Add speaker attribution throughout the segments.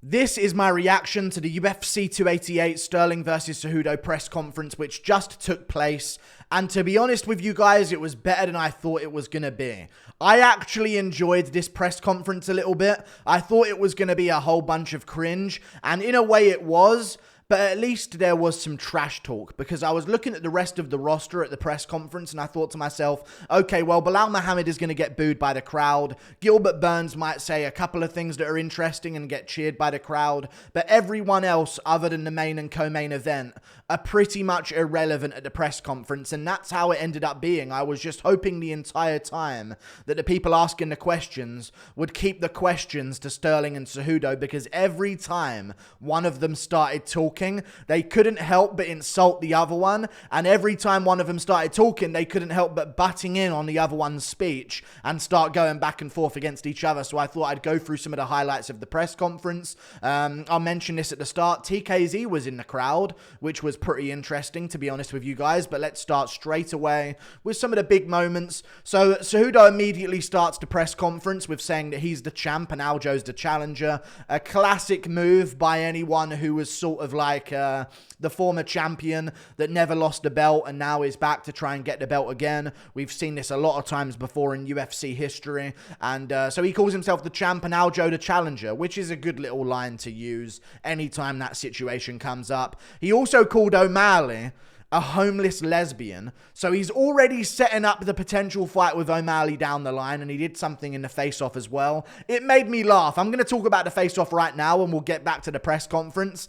Speaker 1: This is my reaction to the UFC 288 Sterling versus Cejudo press conference, which just took place. And to be honest with you guys, it was better than I thought it was going to be. I actually enjoyed this press conference a little bit. I thought it was going to be a whole bunch of cringe, and in a way it was. But at least there was some trash talk, because I was looking at the rest of the roster at the press conference and I thought to myself, okay, well, Belal Muhammad is going to get booed by the crowd. Gilbert Burns might say a couple of things that are interesting and get cheered by the crowd. But everyone else other than the main and co-main event are pretty much irrelevant at the press conference. And that's how it ended up being. I was just hoping the entire time that the people asking the questions would keep the questions to Sterling and Cejudo, because every time one of them started talking, they couldn't help but insult the other one, and every time one of them started talking, they couldn't help but butting in on the other one's speech and start going back and forth against each other. So I thought I'd go through some of the highlights of the press conference. I'll mention this at the start. TKZ was in the crowd, which was pretty interesting, to be honest with you guys, but let's start straight away with some of the big moments. So Cejudo immediately starts the press conference with saying that he's the champ and Aljo's the challenger. A classic move by anyone who was sort of like the former champion that never lost the belt and now is back to try and get the belt again. We've seen this a lot of times before in UFC history. And so he calls himself the champ and Aljo the challenger, which is a good little line to use anytime that situation comes up. He also called O'Malley a homeless lesbian. So he's already setting up the potential fight with O'Malley down the line, and he did something in the face-off as well. It made me laugh. I'm going to talk about the face-off right now, and we'll get back to the press conference.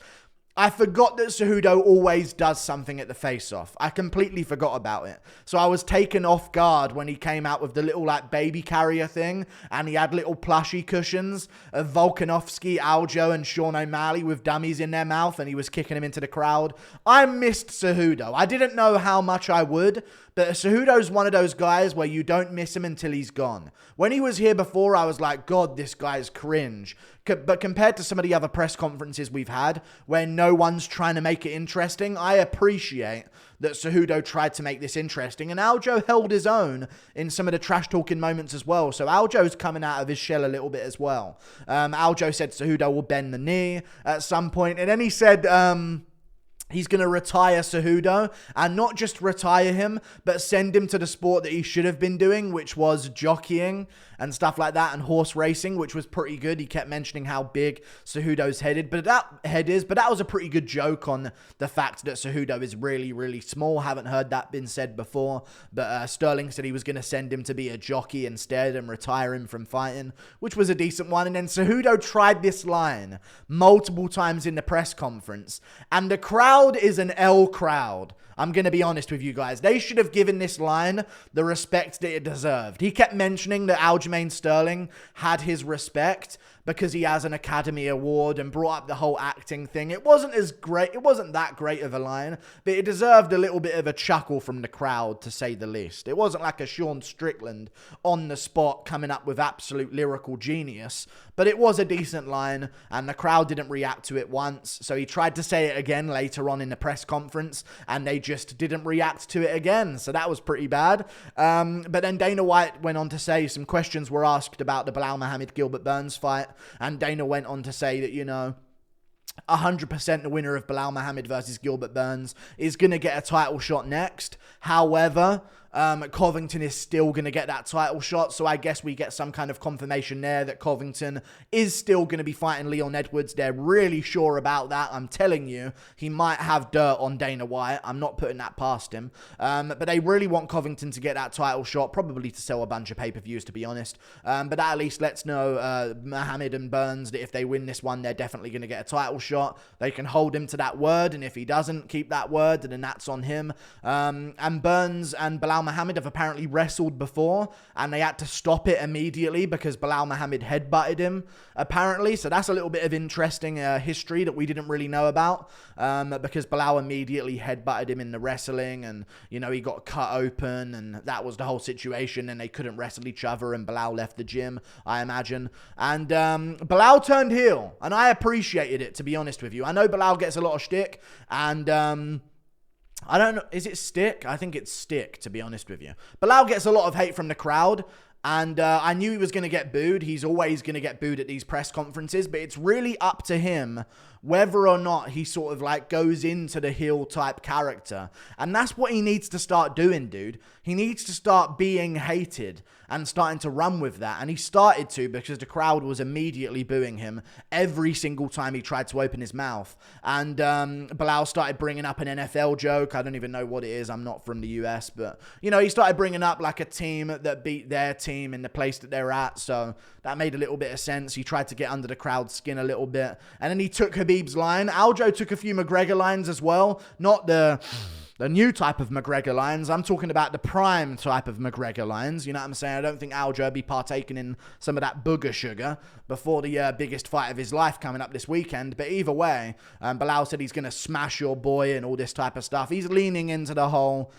Speaker 1: I forgot that Cejudo always does something at the face-off. I completely forgot about it. So I was taken off guard when he came out with the little like baby carrier thing, and he had little plushy cushions of Volkanovski, Aljo, and Sean O'Malley with dummies in their mouth, and he was kicking them into the crowd. I missed Cejudo. I didn't know how much I would, but Cejudo's one of those guys where you don't miss him until he's gone. When he was here before, I was like, God, this guy's cringe. But compared to some of the other press conferences we've had, where no one's trying to make it interesting, I appreciate that Cejudo tried to make this interesting. And Aljo held his own in some of the trash-talking moments as well. So Aljo's coming out of his shell a little bit as well. Aljo said Cejudo will bend the knee at some point. And then he said he's going to retire Cejudo, and not just retire him, but send him to the sport that he should have been doing, which was jockeying and stuff like that, and horse racing, which was pretty good. He kept mentioning how big Cejudo's head is, but that was a pretty good joke on the fact that Cejudo is really, really small. Haven't heard that been said before, but Sterling said he was going to send him to be a jockey instead and retire him from fighting, which was a decent one. And then Cejudo tried this line multiple times in the press conference, and the crowd is an L crowd. I'm going to be honest with you guys. They should have given this line the respect that it deserved. He kept mentioning that Aljamain Sterling had his respect because he has an Academy Award and brought up the whole acting thing. It wasn't as great. It wasn't that great of a line, but it deserved a little bit of a chuckle from the crowd, to say the least. It wasn't like a Sean Strickland on the spot coming up with absolute lyrical genius, but it was a decent line, and the crowd didn't react to it once. So he tried to say it again later on in the press conference, and they just didn't react to it again. So that was pretty bad. But then Dana White went on to say some questions were asked about the Belal Muhammad-Gilbert Burns fight, and Dana went on to say that, 100% the winner of Belal Muhammad versus Gilbert Burns is going to get a title shot next. However, Covington is still going to get that title shot, so I guess we get some kind of confirmation there that Covington is still going to be fighting Leon Edwards. They're really sure about that. I'm telling you, he might have dirt on Dana White. I'm not putting that past him. But they really want Covington to get that title shot, probably to sell a bunch of pay-per-views, to be honest. But that at least lets know Muhammad and Burns that if they win this one, they're definitely going to get a title shot. They can hold him to that word, and if he doesn't keep that word, then that's on him. And Burns and Belal Muhammad have apparently wrestled before, and they had to stop it immediately because Belal Muhammad headbutted him, apparently. So that's a little bit of interesting history that we didn't really know about, because Belal immediately headbutted him in the wrestling, and, he got cut open, and that was the whole situation, and they couldn't wrestle each other, and Belal left the gym, I imagine. And Belal turned heel, and I appreciated it, to be honest with you. I know Belal gets a lot of shtick, and I don't know. Is it stick? I think it's stick, to be honest with you. Belal gets a lot of hate from the crowd. And I knew he was going to get booed. He's always going to get booed at these press conferences, but it's really up to him whether or not he sort of like goes into the heel type character. And that's what he needs to start doing, dude. He needs to start being hated and starting to run with that. And he started to, because the crowd was immediately booing him every single time he tried to open his mouth. And Belal started bringing up an NFL joke. I don't even know what it is. I'm not from the US, but, you know, he started bringing up like a team that beat their team in the place that they're at. So that made a little bit of sense. He tried to get under the crowd's skin a little bit. And then he took Khabib's line. Aljo took a few McGregor lines as well. Not the new type of McGregor lines. I'm talking about the prime type of McGregor lines. You know what I'm saying? I don't think Aljo would be partaking in some of that booger sugar before the biggest fight of his life coming up this weekend. But either way, Belal said he's going to smash your boy and all this type of stuff. He's leaning into the whole...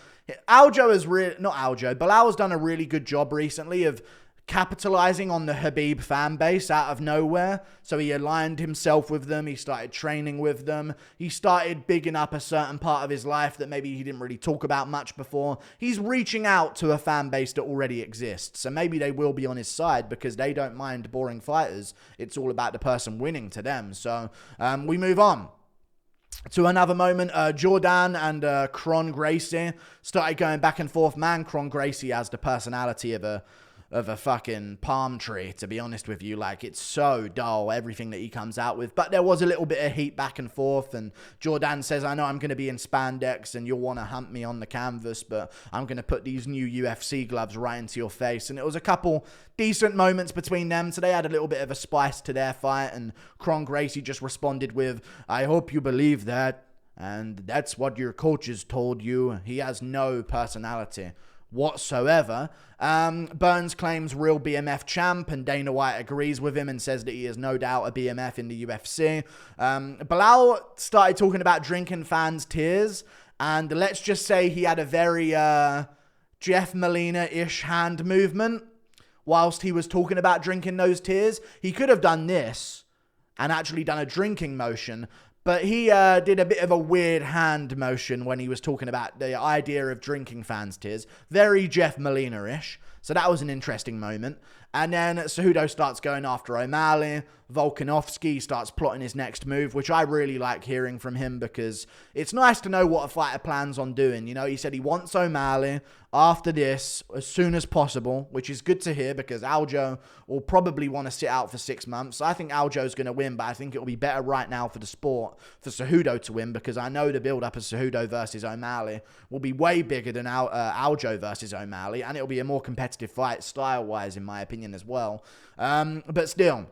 Speaker 1: Belal has done a really good job recently of capitalizing on the Khabib fan base out of nowhere. So he aligned himself with them. He started training with them. He started bigging up a certain part of his life that maybe he didn't really talk about much before. He's reaching out to a fan base that already exists. So maybe they will be on his side because they don't mind boring fighters. It's all about the person winning to them. So we move on to another moment. Jordan and Kron Gracie started going back and forth. Man, Kron Gracie has the personality of a fucking palm tree, to be honest with you. Like, it's so dull, everything that he comes out with. But there was a little bit of heat back and forth, and Jordan says, I know I'm going to be in spandex and you'll want to hunt me on the canvas, but I'm going to put these new UFC gloves right into your face. And it was a couple decent moments between them, so they had a little bit of a spice to their fight, and Kron Gracie just responded with, I hope you believe that, and that's what your coaches told you. He has no personality whatsoever. Burns claims real BMF champ, and Dana White agrees with him and says that he is no doubt a BMF in the UFC. Belal started talking about drinking fans' tears, and let's just say he had a very Jeff Molina-ish hand movement whilst he was talking about drinking those tears. He could have done this and actually done a drinking motion, but he did a bit of a weird hand motion when he was talking about the idea of drinking fans' tears. Very Jeff Molina-ish. So that was an interesting moment. And then Cejudo starts going after O'Malley. Volkanovski starts plotting his next move, which I really like hearing from him because it's nice to know what a fighter plans on doing. You know, he said he wants O'Malley after this as soon as possible, which is good to hear because Aljo will probably want to sit out for 6 months. I think Aljo's going to win, but I think it'll be better right now for the sport for Cejudo to win because I know the build-up of Cejudo versus O'Malley will be way bigger than Aljo versus O'Malley, and it'll be a more competitive fight style-wise, in my opinion, as well. But still,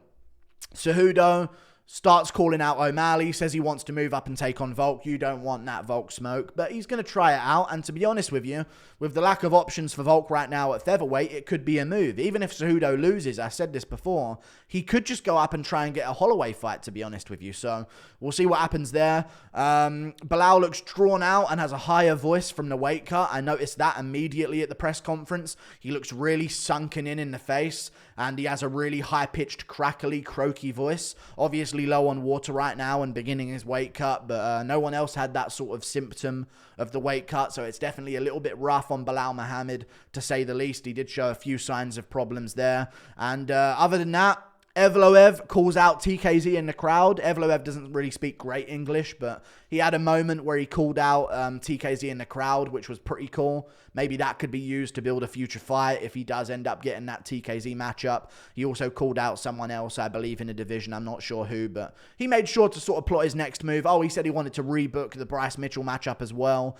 Speaker 1: Cejudo starts calling out O'Malley, says he wants to move up and take on Volk. You don't want that Volk smoke, but he's going to try it out. And to be honest with you, with the lack of options for Volk right now at featherweight, it could be a move. Even if Cejudo loses, I said this before, he could just go up and try and get a Holloway fight, to be honest with you. So we'll see what happens there. Belal looks drawn out and has a higher voice from the weight cut. I noticed that immediately at the press conference. He looks really sunken in the face, and he has a really high-pitched, crackly, croaky voice. Obviously low on water right now and beginning his weight cut, but no one else had that sort of symptom of the weight cut, so it's definitely a little bit rough on Belal Muhammad, to say the least. He did show a few signs of problems there, and other than that, Evloev calls out TKZ in the crowd. Evloev doesn't really speak great English, but he had a moment where he called out TKZ in the crowd, which was pretty cool. Maybe that could be used to build a future fight if he does end up getting that TKZ matchup. He also called out someone else, I believe, in the division. I'm not sure who, but he made sure to sort of plot his next move. Oh, he said he wanted to rebook the Bryce Mitchell matchup as well.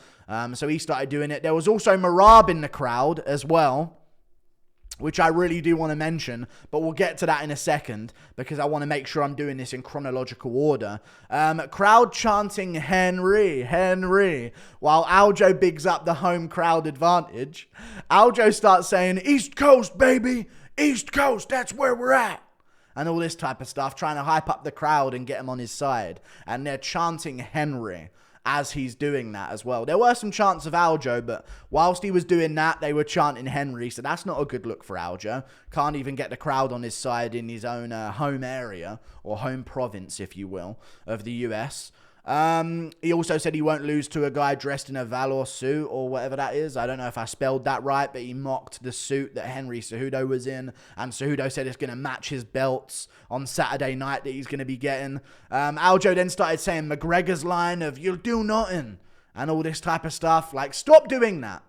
Speaker 1: So he started doing it. There was also Merab in the crowd as well, which I really do want to mention, but we'll get to that in a second because I want to make sure I'm doing this in chronological order. Crowd chanting Henry, Henry, while Aljo bigs up the home crowd advantage. Aljo starts saying, East Coast, baby, East Coast, that's where we're at. And all this type of stuff, trying to hype up the crowd and get him on his side. And they're chanting Henry as he's doing that as well. There were some chants of Aljo, but whilst he was doing that, they were chanting Henry, so that's not a good look for Aljo. Can't even get the crowd on his side in his own home area, or home province, if you will, of the US. He also said he won't lose to a guy dressed in a Valor suit or whatever that is. I don't know if I spelled that right, but he mocked the suit that Henry Cejudo was in. And Cejudo said it's going to match his belts on Saturday night that he's going to be getting. Aljo then started saying McGregor's line of, "You'll do nothing," and all this type of stuff. Like, stop doing that.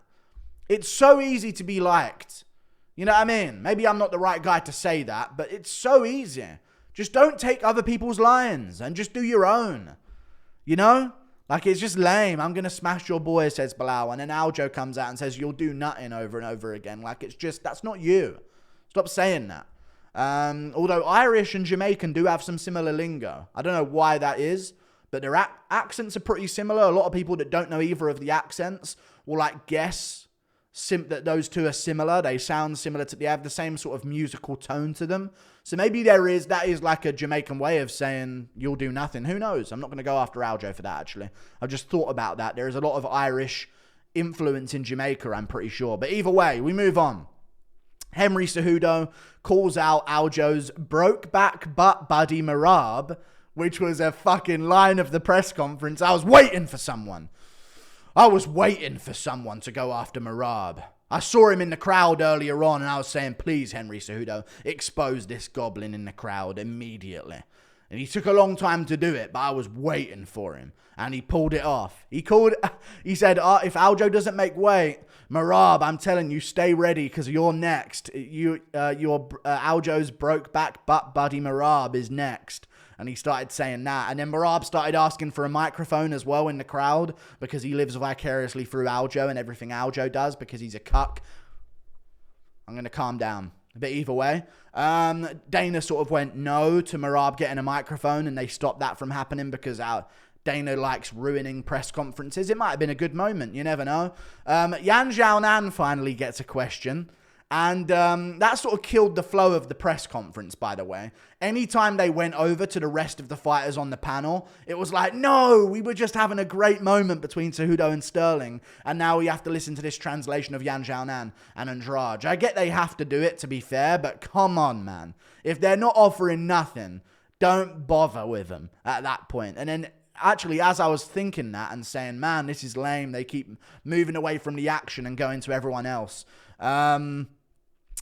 Speaker 1: It's so easy to be liked. You know what I mean? Maybe I'm not the right guy to say that, but it's so easy. Just don't take other people's lines and just do your own. You know? Like, it's just lame. "I'm going to smash your boy," says Belal. And then Aljo comes out and says, "You'll do nothing," over and over again. Like, it's just, that's not you. Stop saying that. Although Irish and Jamaican do have some similar lingo. I don't know why that is, but their accents are pretty similar. A lot of people that don't know either of the accents will, like, guess that those two are similar. They sound similar they have the same sort of musical tone to them. So maybe that is like a Jamaican way of saying "you'll do nothing." Who knows? I'm not going to go after Aljo for that, actually. I've just thought about that. There is a lot of Irish influence in Jamaica, I'm pretty sure. But either way, we move on. Henry Cejudo calls out Aljo's broke back butt buddy Merab, which was a fucking line of the press conference. I was waiting for someone to go after Merab. I saw him in the crowd earlier on, and I was saying, "Please, Henry Cejudo, expose this goblin in the crowd immediately." And he took a long time to do it, but I was waiting for him, and he pulled it off. He said, "If Aljo doesn't make weight, Merab, I'm telling you, stay ready, because you're next. Aljo's broke back butt buddy Merab is next." And he started saying that. And then Merab started asking for a microphone as well in the crowd, because he lives vicariously through Aljo and everything Aljo does, because he's a cuck. I'm going to calm down. But either way, Dana sort of went no to Merab getting a microphone, and they stopped that from happening because Dana likes ruining press conferences. It might have been a good moment. You never know. Yan Xiaonan finally gets a question. And that sort of killed the flow of the press conference, by the way. Anytime they went over to the rest of the fighters on the panel, it was like, "No, we were just having a great moment between Cejudo and Sterling, and now we have to listen to this translation of Yan Xiaonan and Andrade." I get they have to do it, to be fair, but come on, man. If they're not offering nothing, don't bother with them at that point. And then, actually, as I was thinking that and saying, "Man, this is lame," they keep moving away from the action and going to everyone else.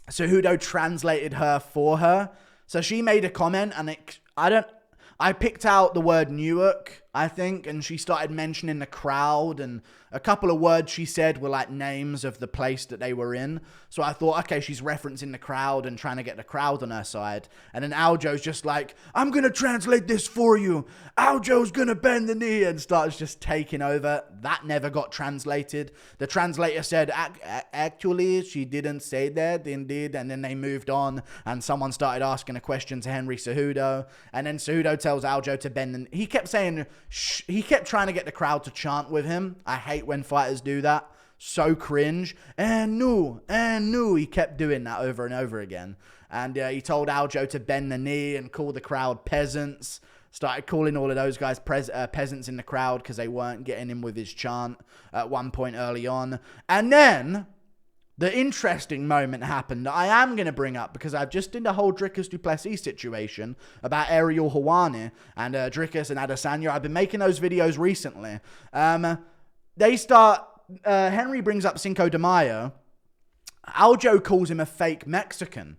Speaker 1: Cejudo translated her for her. So she made a comment, and I picked out the word Newark, I think, and she started mentioning the crowd, and a couple of words she said were like names of the place that they were in. So I thought, okay, she's referencing the crowd and trying to get the crowd on her side. And then Aljo's just like, "I'm going to translate this for you. Aljo's going to bend the knee," and starts just taking over. That never got translated. The translator said, "Actually, she didn't say that, indeed." And then they moved on, and someone started asking a question to Henry Cejudo. And then Cejudo tells Aljo to bend the knee. He kept saying, he kept trying to get the crowd to chant with him. I hate when fighters do that. So cringe. And no. He kept doing that over and over again. And he told Aljo to bend the knee and call the crowd peasants. Started calling all of those guys peasants in the crowd because they weren't getting in with his chant at one point early on. And then the interesting moment happened that I am going to bring up, because I've just did the whole Dricus Duplessis situation about Ariel Helwani and Dricus and Adesanya. I've been making those videos recently. Henry brings up Cinco de Mayo. Aljo calls him a fake Mexican,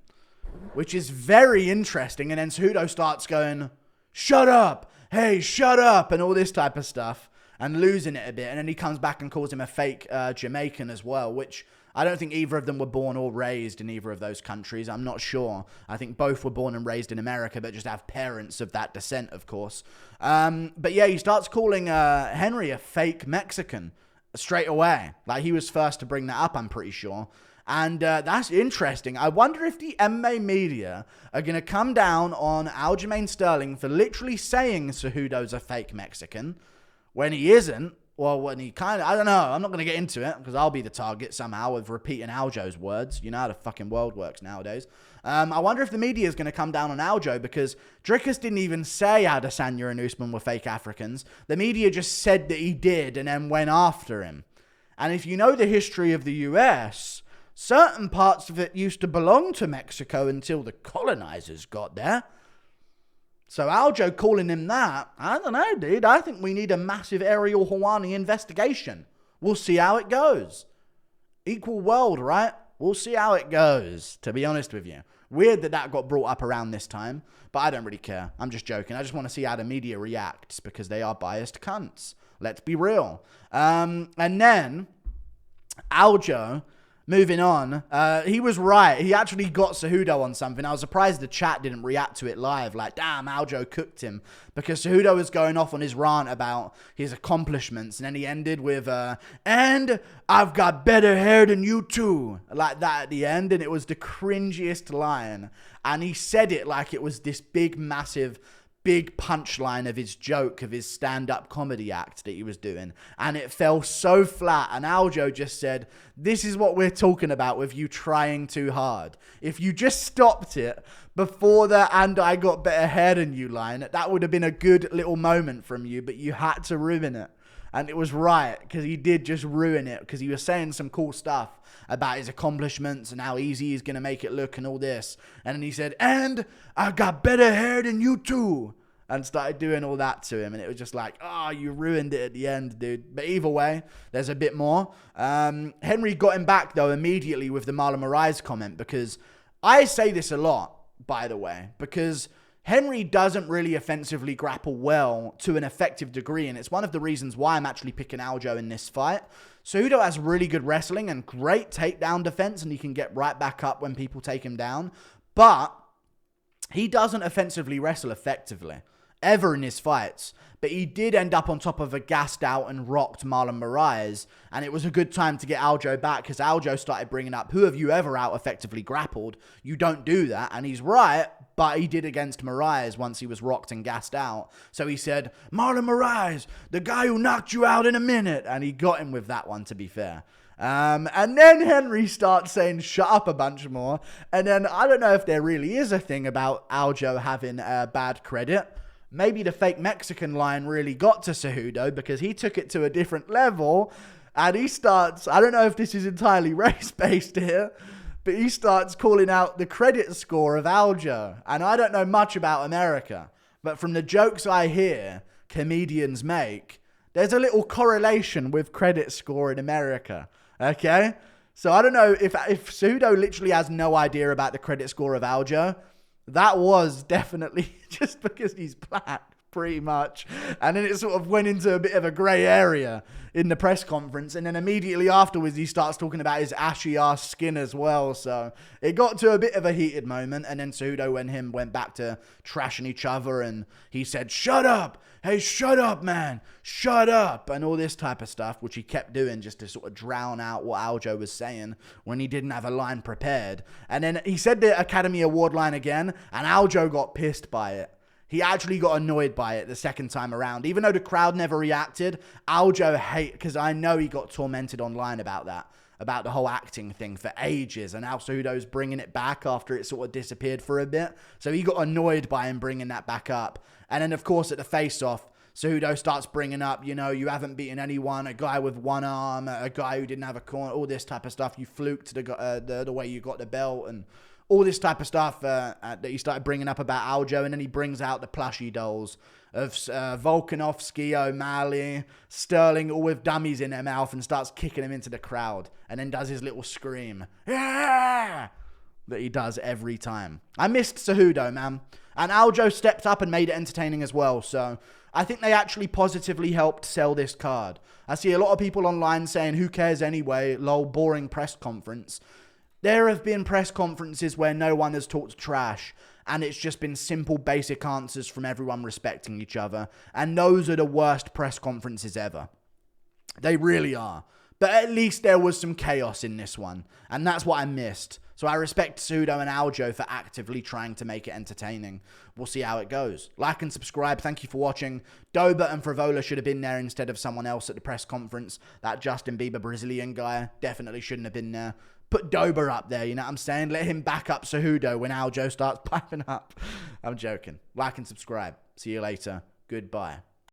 Speaker 1: which is very interesting. And then Cejudo starts going, "Shut up. Hey, shut up," and all this type of stuff, and losing it a bit. And then he comes back and calls him a fake Jamaican as well, which I don't think either of them were born or raised in either of those countries. I'm not sure. I think both were born and raised in America, but just have parents of that descent, of course. But yeah, he starts calling Henry a fake Mexican straight away. Like, he was first to bring that up, I'm pretty sure. And that's interesting. I wonder if the MMA media are going to come down on Aljamain Sterling for literally saying Cejudo's a fake Mexican when he isn't. Well, when he kind of, I don't know. I'm not going to get into it because I'll be the target somehow of repeating Aljo's words. You know how the fucking world works nowadays. I wonder if the media is going to come down on Aljo, because Dricus didn't even say Adesanya and Usman were fake Africans. The media just said that he did and then went after him. And if you know the history of the US, certain parts of it used to belong to Mexico until the colonizers got there. So Aljo calling him that, I don't know, dude. I think we need a massive Ariel Helwani investigation. We'll see how it goes. Equal world, right? We'll see how it goes, to be honest with you. Weird that got brought up around this time, but I don't really care. I'm just joking. I just want to see how the media reacts because they are biased cunts. Let's be real. And then Aljo, moving on, he was right. He actually got Cejudo on something. I was surprised the chat didn't react to it live. Like, damn, Aljo cooked him. Because Cejudo was going off on his rant about his accomplishments. And then he ended with, and I've got better hair than you too. Like that at the end. And it was the cringiest line. And he said it like it was this big, massive, big punchline of his joke, of his stand-up comedy act that he was doing. And it fell so flat. And Aljo just said, this is what we're talking about with you trying too hard. If you just stopped it before the "and I got better hair than you" line, that would have been a good little moment from you, but you had to ruin it. And it was right, because he did just ruin it, because he was saying some cool stuff about his accomplishments and how easy he's going to make it look and all this. And then he said, and I got better hair than you too. And started doing all that to him. And it was just like, oh, you ruined it at the end, dude. But either way, there's a bit more. Henry got him back, though, immediately with the Marlon Moraes comment. Because I say this a lot, by the way. Because Henry doesn't really offensively grapple well to an effective degree. And it's one of the reasons why I'm actually picking Aljo in this fight. Cejudo has really good wrestling and great takedown defense. And he can get right back up when people take him down. But he doesn't offensively wrestle effectively ever in his fights, but he did end up on top of a gassed out and rocked Marlon Moraes, and it was a good time to get Aljo back, because Aljo started bringing up, who have you ever out effectively grappled? You don't do that. And he's right, but he did against Moraes once he was rocked and gassed out. So he said, Marlon Moraes, the guy who knocked you out in a minute, and he got him with that one, to be fair. And then Henry starts saying shut up a bunch more, and then I don't know if there really is a thing about Aljo having bad credit. Maybe the fake Mexican line really got to Cejudo, because he took it to a different level. And he starts, I don't know if this is entirely race-based here, but he starts calling out the credit score of Aljo. And I don't know much about America, but from the jokes I hear comedians make, there's a little correlation with credit score in America. Okay? So I don't know if Cejudo literally has no idea about the credit score of Aljo. That was definitely just because he's black, pretty much. And then it sort of went into a bit of a grey area in the press conference. And then immediately afterwards, he starts talking about his ashy ass skin as well. So it got to a bit of a heated moment. And then Cejudo and him went back to trashing each other. And he said, shut up. Hey, shut up, man. Shut up. And all this type of stuff, which he kept doing just to sort of drown out what Aljo was saying when he didn't have a line prepared. And then he said the Academy Award line again, and Aljo got pissed by it. He actually got annoyed by it the second time around. Even though the crowd never reacted, Aljo because I know he got tormented online about that, about the whole acting thing for ages. And now Cejudo's bringing it back after it sort of disappeared for a bit. So he got annoyed by him bringing that back up. And then, of course, at the face-off, Cejudo starts bringing up, you know, you haven't beaten anyone, a guy with one arm, a guy who didn't have a corner, all this type of stuff. You fluked the way you got the belt and all this type of stuff that he started bringing up about Aljo. And then he brings out the plushie dolls of Volkanovski, O'Malley, Sterling, all with dummies in their mouth, and starts kicking them into the crowd. And then does his little scream. Yeah! That he does every time. I missed Cejudo, man. And Aljo stepped up and made it entertaining as well. So I think they actually positively helped sell this card. I see a lot of people online saying, who cares anyway? Lol, boring press conference. There have been press conferences where no one has talked trash, and it's just been simple, basic answers from everyone respecting each other. And those are the worst press conferences ever. They really are. But at least there was some chaos in this one, and that's what I missed. So I respect Cejudo and Aljo for actively trying to make it entertaining. We'll see how it goes. Like and subscribe. Thank you for watching. Dober and Frivola should have been there instead of someone else at the press conference. That Justin Bieber Brazilian guy definitely shouldn't have been there. Put Dober up there, you know what I'm saying? Let him back up Cejudo when Aljo starts piping up. I'm joking. Like and subscribe. See you later. Goodbye.